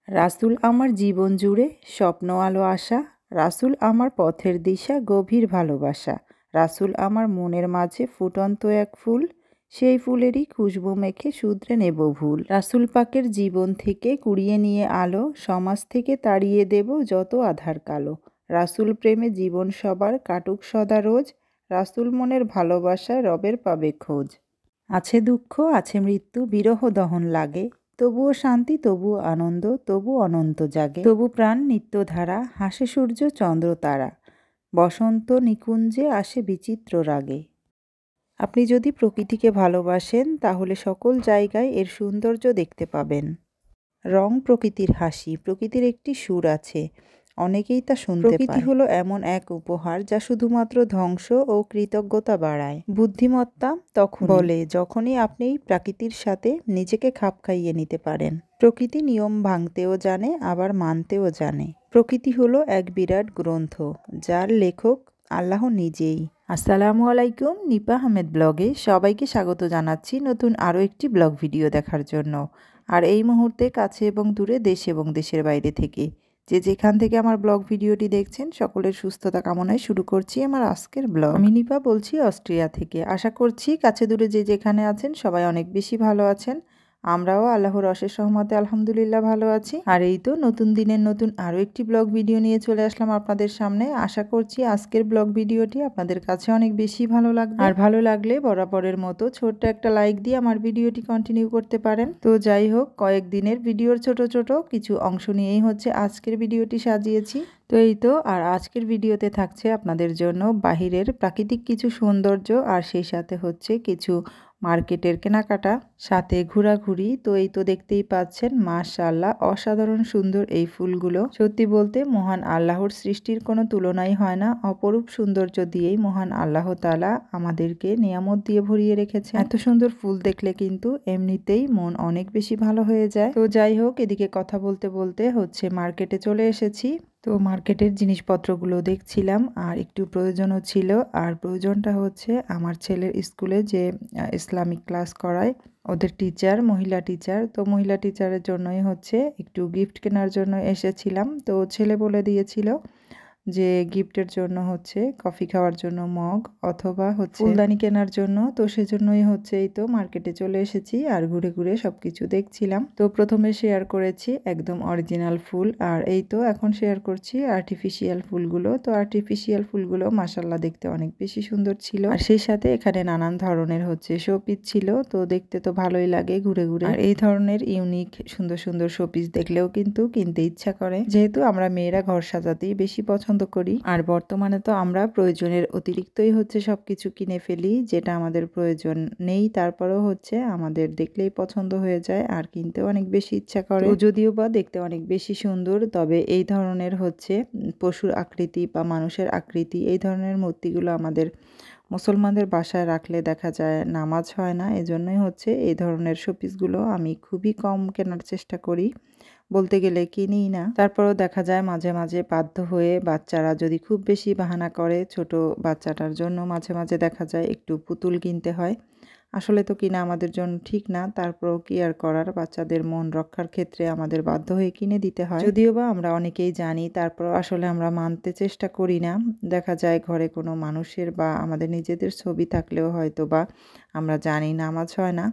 রাসূল আমার জীবন জুড়ে স্বপ্ন আলো আশা, রাসূল আমার পথের দিশা গভীর ভালোবাসা, রাসূল আমার মনের মাঝে ফুটন্ত এক ফুল, সেই ফুলেরই খুশবু মেখে শুধরে নেব ভুল। রাসূল পাকের জীবন থেকে কুড়িয়ে নিয়ে আলো, সমাজ থেকে তাড়িয়ে দেব যত আধার কালো। রাসূল প্রেমে জীবন সবার কাটুক সদা রোজ, রাসূল মনের ভালোবাসায় রবের পাবে খোঁজ। আছে দুঃখ আছে মৃত্যু বিরহ দহন লাগে, তবুও শান্তি তবুও আনন্দ তবু অনন্ত জাগে, তবু প্রাণ নিত্যধারা হাসে সূর্য চন্দ্র তারা, বসন্ত নিকুঞ্জে আসে বিচিত্র রাগে। আপনি যদি প্রকৃতিকে ভালোবাসেন তাহলে সকল জায়গায় এর সৌন্দর্য দেখতে পাবেন। রং প্রকৃতির হাসি, প্রকৃতির একটি সুর আছে, অনেকেই তা শুনতে পায়। প্রকৃতি হলো এমন এক উপহার যা শুধুমাত্র ধ্বংস ও কৃতজ্ঞতা বাড়ায়। বুদ্ধিমত্তা তখন বলে যখনই আপনি প্রকৃতির সাথে নিজেকে খাপ খাইয়ে নিতে পারেন। প্রকৃতি নিয়ম ভাঙতেও জানে আবার মানতেও জানে। প্রকৃতি হলো এক বিরাট গ্রন্থ যার লেখক আল্লাহ নিজেই। আসসালামু আলাইকুম, নিপা আহমেদ ব্লগে সবাইকে স্বাগত জানাচ্ছি নতুন আরও একটি ব্লগ ভিডিও দেখার জন্য। আর এই মুহূর্তে কাছে এবং দূরে, দেশ এবং দেশের বাইরে থেকে যে যেখান থেকে আমার ব্লগ ভিডিওটি দেখছেন সকলের সুস্থতা কামনায় শুরু করছি আমার আজকের ব্লগ। আমি নিপা বলছি অস্ট্রিয়া থেকে। আশা করছি কাছে দূরে যে যেখানে আছেন সবাই অনেক বেশি ভালো আছেন। আমরাও আল্লাহর অশেষ রহমতে আলহামদুলিল্লাহ ভালো আছি। আর এই তো নতুন দিনের নতুন আরও একটি ব্লগ ভিডিও নিয়ে চলে আসলাম আপনাদের সামনে। আশা করছি আজকের ব্লগ ভিডিওটি আপনাদের কাছে অনেক বেশি ভালো লাগবে। আর ভালো লাগলে বরাবরের মতো ছোট্ট একটা লাইক দিয়ে আমার ভিডিওটি কন্টিনিউ করতে পারেন। তো যাই হোক, কয়েকদিনের ভিডিওর ছোট ছোট কিছু অংশ নিয়েই হচ্ছে আজকের ভিডিওটি সাজিয়েছি। তো এই তো, আর আজকের ভিডিওতে থাকছে আপনাদের জন্য বাহিরের প্রাকৃতিক কিছু সৌন্দর্য, আর সেই সাথে হচ্ছে কিছু মার্কেটের কেনাকাটা, সাথে ঘোরাঘুরি। তো এই তো দেখতেই পাচ্ছেন মাশাআল্লাহ অসাধারণ সুন্দর এই ফুলগুলো। সত্যি বলতে মহান আল্লাহর সৃষ্টির কোনো তুলনাই হয় না। অপরূপ সৌন্দর্য দিয়েই মহান আল্লাহ তাআলা আমাদেরকে নিয়ামত দিয়ে ভরিয়ে রেখেছে। এত সুন্দর ফুল দেখলে কিন্তু এমনিতেই মন অনেক বেশি ভালো হয়ে যায়। তো যাই হোক, এদিকে কথা বলতে বলতে হচ্ছে মার্কেটে চলে এসেছি। তো মার্কেটের জিনিসপত্রগুলো দেখছিলাম আর একটু প্রয়োজনও ছিল। আর প্রয়োজনটা হচ্ছে আমার ছেলের স্কুলে যে ইসলামিক ক্লাস করায় ওদের টিচার, মহিলা টিচার, তো মহিলা টিচারের জন্যই হচ্ছে একটু গিফট কেনার জন্য এসেছিলাম। তো ছেলে বলে দিয়েছিল যে গিফটের জন্য হচ্ছে কফি খাওয়ার জন্য মগ অথবা হচ্ছে ফুলদানি কেনার জন্য। তো সেজন্যই হচ্ছে এই তো মার্কেটে চলে এসেছি আর ঘুরে ঘুরে সবকিছু দেখছিলাম। তো প্রথমে শেয়ার করেছি একদম অরিজিনাল ফুল, আর এই তো এখন শেয়ার করছি আর্টিফিশিয়াল ফুলগুলো। তো আর্টিফিশিয়াল ফুলগুলো মাশাআল্লাহ দেখতে অনেক বেশি সুন্দর ছিল, আর সেই সাথে এখানে নানান ধরনের হচ্ছে শোপিস ছিল। তো দেখতে তো ভালোই লাগে ঘুরে ঘুরে, আর এই ধরনের ইউনিক সুন্দর সুন্দর শোপিস দেখলেও কিন্তু কিনতে ইচ্ছা করে, যেহেতু আমরা মেয়েরা ঘর সাজাতেই বেশি পছন্দ করি। আর বর্তমানে তো আমরা প্রয়োজনের অতিরিক্তই হচ্ছে সবকিছু কিনে ফেলি, যেটা আমাদের প্রয়োজন নেই তারপরেও হচ্ছে আমাদের দেখলেই পছন্দ হয়ে যায় আর কিনতেও অনেক বেশি ইচ্ছা করে। যদিও বা দেখতে অনেক বেশি সুন্দর, তবে এই ধরনের হচ্ছে পশুর আকৃতি বা মানুষের আকৃতি এই ধরনের মূর্তিগুলো আমাদের মুসলমানদের বাসায় রাখলে দেখা যায় নামাজ হয় না। এজন্যই হচ্ছে এই ধরনের শোপিসগুলো আমি খুবই কম কেনার চেষ্টা করি, বলতে গেলে কিনিই না। তারপরেও দেখা যায় মাঝে মাঝে বাধ্য হয়ে বাচ্চারা যদি খুব বেশি বাহানা করে, ছোট বাচ্চাটার জন্য মাঝে মাঝে দেখা যায় একটু পুতুল কিনতে হয়। আসলে তো কিনা আমাদের জন্য ঠিক না, তারপরেও কি আর করার, বাচ্চাদের মন রক্ষার ক্ষেত্রে আমাদের বাধ্য হয়ে কিনে দিতে হয়। যদিও বা আমরা অনেকেই জানি, তারপর আসলে আমরা মানতে চেষ্টা করি না। দেখা যায় ঘরে কোনো মানুষের বা আমাদের নিজেদের ছবি থাকলেও হয়তো বা আমরা জানি নামাজ হয় না,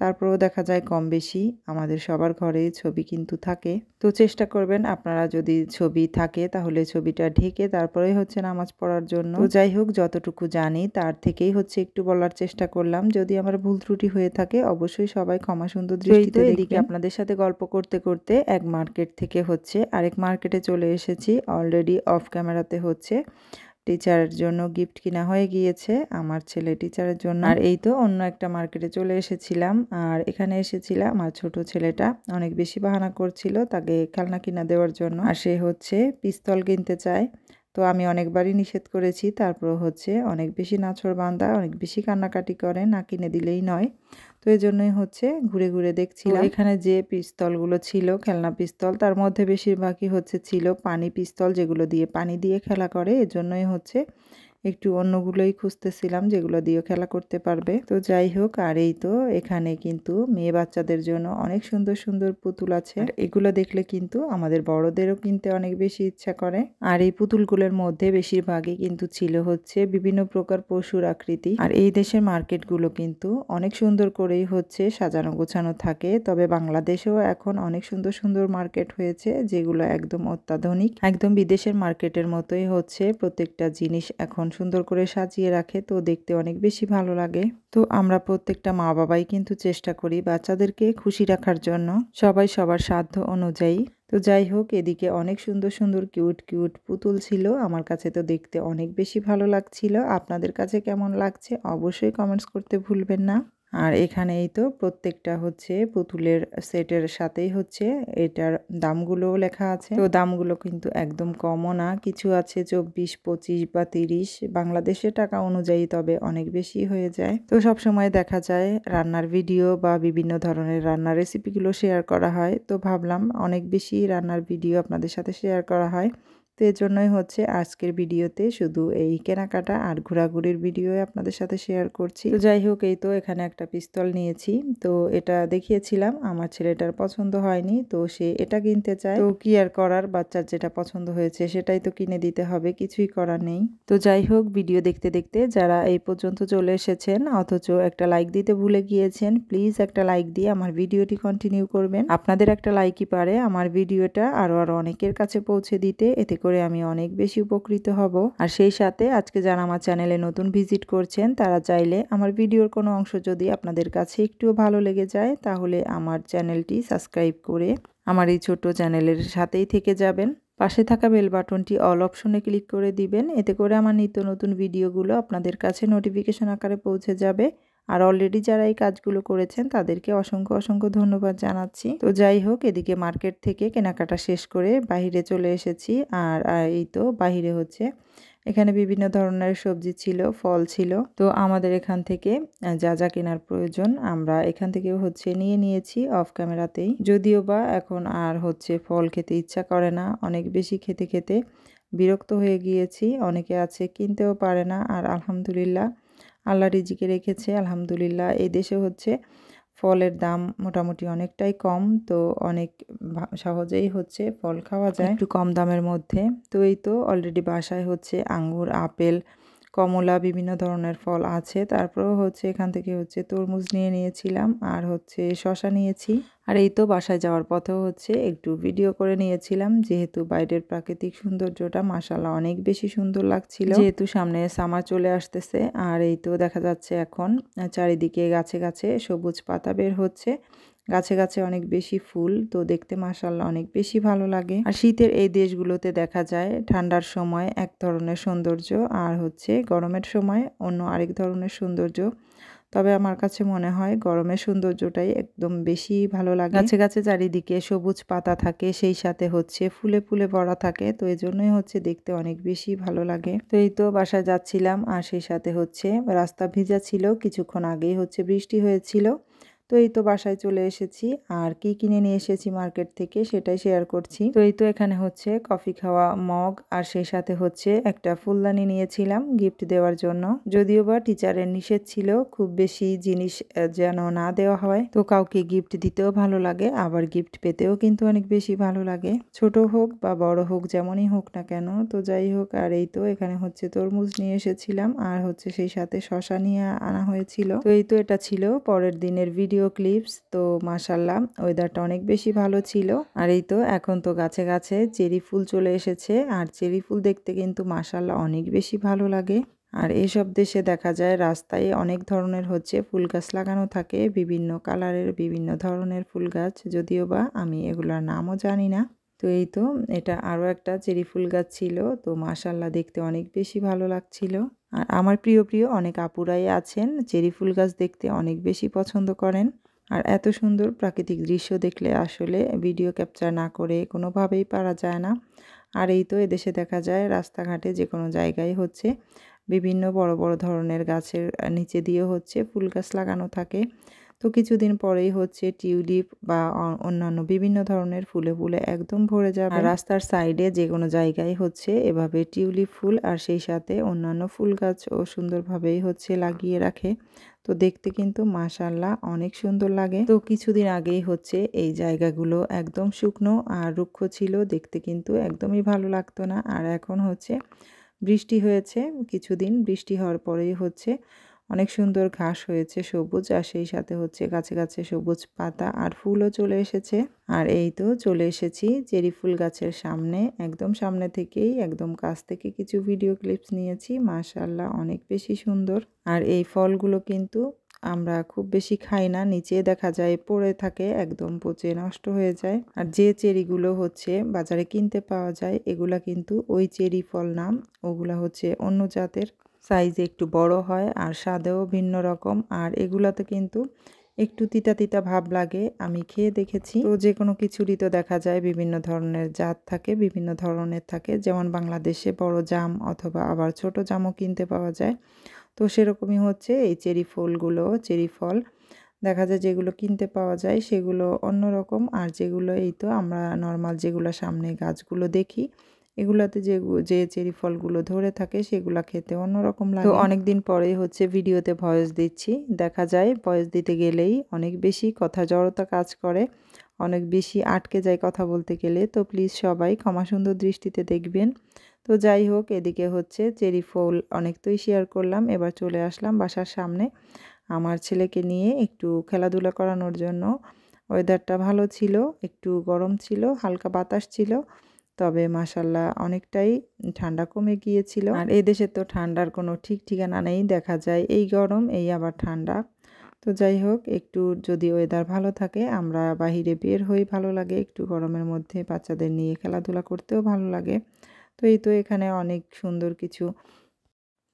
তারপরেও দেখা যায় কম বেশি আমাদের সবার ঘরেই ছবি কিন্তু থাকে। তো চেষ্টা করবেন আপনারা যদি ছবি থাকে তাহলে ছবিটা ঢেকে তারপরেই হচ্ছে নামাজ পড়ার জন্য। তো যাই হোক, যতটুকু জানি তার থেকেই হচ্ছে একটু বলার চেষ্টা করলাম। যদি আমার ভুল ত্রুটি হয়ে থাকে অবশ্যই সবাই ক্ষমা সুন্দর দৃষ্টিতে দেখবেন। এদিকে আপনাদের সাথে গল্প করতে করতে এক মার্কেট থেকে হচ্ছে আরেক মার্কেটে চলে এসেছি। অলরেডি অফ ক্যামেরাতে হচ্ছে টিচারের জন্য গিফট কিনা হয়ে গিয়েছে আমার ছেলে টিচারের জন্য। আর এই তো অন্য একটা মার্কেটে চলে এসেছিলাম, আর এখানে এসেছিলাম আমার ছোট ছেলেটা অনেক বেশি বাহানা করছিল তাকে খেলনা কিনা দেওয়ার জন্য, আর সে হচ্ছে পিস্তল কিনতে চায়। তো আমি অনেকবারই নিষেধ করেছি, তারপর হচ্ছে অনেক বেশি নাছোড়বান্দা, অনেক বেশি কান্নাকাটি করে, না কিনে দিলেই নয়। তো এই জন্যই হচ্ছে ঘুরে ঘুরে দেখছিলাম। এখানে যে পিস্তলগুলো ছিল খেলনা পিস্তল, তার মধ্যে বেশিরভাগই হচ্ছে ছিল পানি পিস্তল, যেগুলো দিয়ে পানি দিয়ে খেলা করে। এজন্যই হচ্ছে একটু অন্যগুলোই খুঁজতেছিলাম যেগুলো দিয়েও খেলা করতে পারবে। তো যাই হোক, আর এই তো এখানে কিন্তু মেয়ে বাচ্চাদের জন্য অনেক সুন্দর সুন্দর পুতুল আছে। আর এগুলো দেখলে কিন্তু আমাদের বড়দেরও কিনতে অনেক বেশি ইচ্ছা করে। আর এই পুতুলগুলোর মধ্যে বেশিরভাগই কিন্তু ছিল হচ্ছে বিভিন্ন প্রকার পশুর আকৃতি। আর এই দেশের মার্কেটগুলো কিন্তু অনেক সুন্দর করেই হচ্ছে সাজানো গোছানো থাকে। তবে বাংলাদেশেও এখন অনেক সুন্দর সুন্দর মার্কেট হয়েছে যেগুলো একদম অত্যাধুনিক, একদম বিদেশের মার্কেটের মতোই হচ্ছে প্রত্যেকটা জিনিস এখন সুন্দর করে সাজিয়ে রাখে, তো দেখতে অনেক বেশি ভালো লাগে। তো আমরা প্রত্যেকটা মা বাবাই কিন্তু চেষ্টা করি বাচ্চাদেরকে খুশি রাখার জন্য, সবাই সবার সাধ্য অনুযায়ী। তো যাই হোক, এদিকে অনেক সুন্দর সুন্দর কিউট কিউট পুতুল ছিল। আমার কাছে তো দেখতে অনেক বেশি ভালো লাগছিল। আপনাদের কাছে কেমন লাগছে অবশ্যই কমেন্টস করতে ভুলবেন না। আর এখানে এই তো প্রত্যেকটা হচ্ছে পুতুলের সেটের সাথেই হচ্ছে এটার দামগুলোও লেখা আছে। তো দামগুলো কিন্তু একদম কমও না, কিছু আছে 24, 25 বা 30 বাংলাদেশের টাকা অনুযায়ী, তবে অনেক বেশি হয়ে যায়। তো সব সময় দেখা যায় রান্নার ভিডিও বা বিভিন্ন ধরনের রান্নার রেসিপিগুলো শেয়ার করা হয়, তো ভাবলাম অনেক বেশি রান্নার ভিডিও আপনাদের সাথে শেয়ার করা হয়। তো এর জন্যই হচ্ছে আজকের ভিডিওতে শুধু এই কেনাকাটা আর ঘোরাঘুরির ভিডিও আপনাদের সাথে শেয়ার করছি। তো যাই হোক, এই তো এখানে একটা পিস্তল নিয়েছি। তো এটা দেখিয়েছিলাম, আমার ছেলেটার পছন্দ হয়নি, তো সে এটা কিনতে চায়। তো কি আর করার, বাচ্চার যেটা পছন্দ হয়েছে সেটাই তো কিনে দিতে হবে, কিছুই করার নেই। তো যাই হোক, ভিডিও দেখতে দেখতে যারা এই পর্যন্ত চলে এসেছেন অথচ একটা লাইক দিতে ভুলে গিয়েছেন, প্লিজ একটা লাইক দিয়ে আমার ভিডিওটি কন্টিনিউ করবেন। আপনাদের একটা লাইকই পারে আমার ভিডিওটা আরো অনেকের কাছে পৌঁছে দিতে, এতে করে আমি অনেক বেশি উপকৃত হব। আর সেই সাথে আজকে যারা আমার চ্যানেলে নতুন ভিজিট করছেন তারা চাইলে আমার ভিডিওর কোনো অংশ যদি আপনাদের কাছে একটুও ভালো লেগে যায় তাহলে আমার চ্যানেলটি সাবস্ক্রাইব করে আমার এই ছোট চ্যানেলের সাথেই থেকে যাবেন। পাশে থাকা বেল বাটনটি অল অপশনে ক্লিক করে দিবেন, এতে করে আমার নিত্য নতুন ভিডিওগুলো আপনাদের কাছে নোটিফিকেশন আকারে পৌঁছে যাবে। আর অলরেডি যারা এই কাজগুলো করেছেন তাদেরকে অসংখ্য অসংখ্য ধন্যবাদ জানাচ্ছি। তো যাই হোক, এদিকে মার্কেট থেকে কেনাকাটা শেষ করে বাহিরে চলে এসেছি। আর এই তো বাহিরে হচ্ছে এখানে বিভিন্ন ধরনের সবজি ছিল, ফল ছিল। তো আমাদের এখান থেকে যা যা কেনার প্রয়োজন আমরা এখান থেকে হচ্ছে নিয়ে নিয়েছি অফ ক্যামেরাতেই। যদিও বা এখন আর হচ্ছে ফল খেতে ইচ্ছা করে না, অনেক বেশি খেতে খেতে বিরক্ত হয়ে গিয়েছি। অনেকে আছে কিনতেও পারে না, আর আলহামদুলিল্লাহ আল্লাহ রিজিকে রেখেছে। আলহামদুলিল্লাহ এই দেশে হচ্ছে ফলের দাম মোটামুটি অনেকটাই কম, তো অনেক সহজেই হচ্ছে ফল খাওয়া যায় একটু কম দামের মধ্যে। তো এই তো অলরেডি বাসায় হচ্ছে আঙ্গুর, আপেল, কমলা বিভিন্ন ধরনের ফল আছে। তারপরেও হচ্ছে এখান থেকে হচ্ছে তরমুজ নিয়ে নিয়েছিলাম আর হচ্ছে শসা নিয়েছি। আর এই তো বাসায় যাওয়ার পথেও হচ্ছে একটু ভিডিও করে নিয়েছিলাম, যেহেতু বাইরের প্রাকৃতিক সৌন্দর্যটা মাশাআল্লাহ অনেক বেশি সুন্দর লাগছিল, যেহেতু সামনে সামার চলে আসতেছে। আর এই তো দেখা যাচ্ছে এখন চারিদিকে গাছে গাছে সবুজ পাতা বের হচ্ছে, গাছে গাছে অনেক বেশি ফুল, তো দেখতে মাশাআল্লাহ অনেক বেশি ভালো লাগে। আর শীতের এই দেশগুলোতে দেখা যায় ঠান্ডার সময় এক ধরনের সৌন্দর্য আর হচ্ছে গরমের সময় অন্য আরেক ধরনের সৌন্দর্য। তবে আমার কাছে মনে হয় গরমের সৌন্দর্যটাই একদম বেশি ভালো লাগে। গাছে গাছে চারিদিকে সবুজ পাতা থাকে, সেই সাথে হচ্ছে ফুলে ফুলে ভরা থাকে, তো এই জন্যই হচ্ছে দেখতে অনেক বেশি ভালো লাগে। তো এই তো বাসায় যাচ্ছিলাম আর সেই সাথে হচ্ছে রাস্তা ভিজা ছিল, কিছুক্ষণ আগেই হচ্ছে বৃষ্টি হয়েছিল। তো এই তো বাসায় চলে এসেছি আর কি কিনে নিয়ে এসেছি মার্কেট থেকে সেটাই শেয়ার করছি। তো এই তো এখানে হচ্ছে কফি খাওয়া মগ আর সেই সাথে হচ্ছে একটা ফুলদানি নিয়েছিলাম গিফট দেওয়ার জন্য। যদিও বা টিচারের নিষেধ ছিল খুব বেশি জিনিস যেন না দেওয়া হয়, তো কাউকে গিফট দিতেও ভালো লাগে আবার গিফট পেতেও কিন্তু অনেক বেশি ভালো লাগে, ছোট হোক বা বড় হোক যেমনই হোক না কেন। তো যাই হোক, আর এই তো এখানে হচ্ছে তরমুজ নিয়ে এসেছিলাম আর হচ্ছে সেই সাথে শসা নিয়ে আনা হয়েছিল। তো এই তো এটা ছিল পরের দিনের ভিডিও ক্লিপস। তো মাশাআল্লাহ ওয়েদারটা অনেক বেশি ভালো ছিল। আর এই তো এখন তো গাছে গাছে চেরি ফুল চলে এসেছে, আর চেরি ফুল দেখতে কিন্তু মাশাআল্লাহ অনেক বেশি ভালো লাগে। আর এইসব দেশে দেখা যায় রাস্তায় অনেক ধরনের হচ্ছে ফুল গাছ লাগানো থাকে, বিভিন্ন কালারের বিভিন্ন ধরনের ফুল গাছ, যদিও বা আমি এগুলোর নামও জানি না। তো এই তো এটা আরও একটা চেরি ফুল গাছ ছিল, তো মাশাআল্লাহ দেখতে অনেক বেশি ভালো লাগছিল। আর আমার প্রিয় প্রিয় অনেক আপুরাই আছেন চেরি ফুল গাছ দেখতে অনেক বেশি পছন্দ করেন। আর এত সুন্দর প্রাকৃতিক দৃশ্য দেখলে আসলে ভিডিও ক্যাপচার না করে কোনোভাবেই পারা যায় না। আর এই তো এদেশে দেখা যায় রাস্তাঘাটে যে কোনো জায়গায় হচ্ছে বিভিন্ন বড় বড় ধরনের গাছের নিচে দিয়েও হচ্ছে ফুল গাছ লাগানো থাকে। তো কিছুদিন পরেই হচ্ছে টিউলিপ বা অন্যান্য বিভিন্ন ধরনের ফুলে ফুলে একদম ভরে যাবে। আর রাস্তার সাইডে যে কোনো জায়গায় হচ্ছে এভাবে টিউলিপ ফুল আর সেই সাথে অন্যান্য ফুল গাছও সুন্দরভাবেই হচ্ছে লাগিয়ে রাখে। তো দেখতে কিন্তু মাশাআল্লাহ অনেক সুন্দর লাগে। তো কিছুদিন আগেই হচ্ছে এই জায়গাগুলো একদম শুকনো আর রুক্ষ ছিল, দেখতে কিন্তু একদমই ভালো লাগতো না। আর এখন হচ্ছে বৃষ্টি হয়েছে, কিছুদিন বৃষ্টি হওয়ার পরেই হচ্ছে অনেক সুন্দর ঘাস হয়েছে সবুজ, আর সেই সাথে হচ্ছে গাছে গাছে সবুজ পাতা আর ফুলও চলে এসেছে। আর এই তো চলে এসেছি চেরি ফুল গাছের সামনে, একদম সামনে থেকেই একদম কাছ থেকে কিছু ভিডিও ক্লিপস নিয়েছি। মাশাআল্লাহ অনেক বেশি সুন্দর। আর এই ফলগুলো কিন্তু আমরা খুব বেশি খাই না, নিচে দেখা যায় পড়ে থাকে, একদম পচে নষ্ট হয়ে যায়। আর যে চেরিগুলো হচ্ছে বাজারে কিনতে পাওয়া যায় এগুলা কিন্তু ওই চেরি ফল নাম, ওগুলা হচ্ছে অন্য জাতের, সাইজে একটু বড় হয় আর স্বাদেও ভিন্ন রকম। আর এগুলাতে কিন্তু একটু তিতা তিতা ভাব লাগে, আমি খেয়ে দেখেছি। তো যে কোনো কিছুরই তো দেখা যায় বিভিন্ন ধরনের জাত থাকে, বিভিন্ন ধরনের থাকে, যেমন বাংলাদেশে বড় জাম অথবা আবার ছোট জামও কিনতে পাওয়া যায়। তো সেরকমই হচ্ছে এই চেরি ফুলগুলো, চেরি ফল দেখা যায় যেগুলো কিনতে পাওয়া যায় সেগুলো অন্যরকম, আর যেগুলো এই তো আমরা নর্মাল যেগুলো সামনে গাছগুলো দেখি এগুলাতে যে চেরি ফলগুলো ধরে থাকে সেগুলো খেতে অন্যরকম লাগে। তো অনেকদিন পরেই হচ্ছে ভিডিওতে ভয়েস দিচ্ছি, দেখা যায় ভয়েস দিতে গেলেই অনেক বেশি কথা জড়তা কাজ করে, অনেক বেশি আটকে যায় কথা বলতে গেলে। তো প্লিজ সবাই ক্ষমা সুন্দর দৃষ্টিতে দেখবেন। তো যাই হোক, এদিকে হচ্ছে চেরি ফুল অনেকটাই শেয়ার করলাম, এবার চলে আসলাম বাসার সামনে আমার ছেলেকে নিয়ে একটু খেলাধুলা করানোর জন্য। ওয়েদারটা ভালো ছিল, একটু গরম ছিল, হালকা বাতাস ছিল, তবে মাশাআল্লাহ অনেকটাই ঠান্ডা কমে গিয়েছিল। আর এই দেশে তো ঠান্ডার কোনো ঠিক ঠিকানা নেই, দেখা যায় এই গরম এই আবার ঠান্ডা। তো যাই হোক, একটু যদি ওয়েদার ভালো থাকে আমরা বাহিরে বের হই, ভালো লাগে, একটু গরমের মধ্যে বাচ্চাদের নিয়ে খেলাধুলা করতেও ভালো লাগে। তো এই তো এখানে অনেক সুন্দর কিছু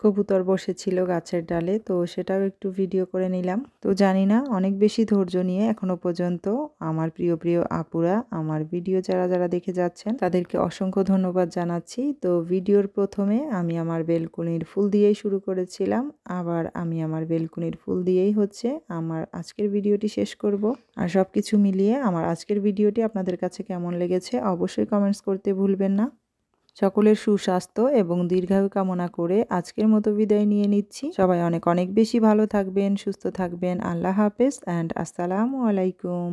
কবুতর বসেছিল গাছের ডালে, তো সেটাও একটু ভিডিও করে নিলাম। তো জানি না, অনেক বেশি ধৈর্য নিয়ে এখনো পর্যন্ত আমার প্রিয় প্রিয় আপুরা আমার ভিডিও যারা যারা দেখে যাচ্ছেন তাদেরকে অসংখ্য ধন্যবাদ জানাচ্ছি। তো ভিডিওর প্রথমে আমি আমার বেলকুনির ফুল দিয়েই শুরু করেছিলাম, আবার আমি আমার বেলকুনির ফুল দিয়েই হচ্ছে আমার আজকের ভিডিওটি শেষ করব। আর সব কিছু মিলিয়ে আমার আজকের ভিডিওটি আপনাদের কাছে কেমন লেগেছে অবশ্যই কমেন্টস করতে ভুলবেন না। সকলের সুস্বাস্থ্য এবং দীর্ঘায়ু কামনা করে আজকের মতো বিদায় নিয়ে নিচ্ছি। সবাই অনেক অনেক বেশি ভালো থাকবেন, সুস্থ থাকবেন। আল্লাহ হাফেজ অ্যান্ড আসসালামু আলাইকুম।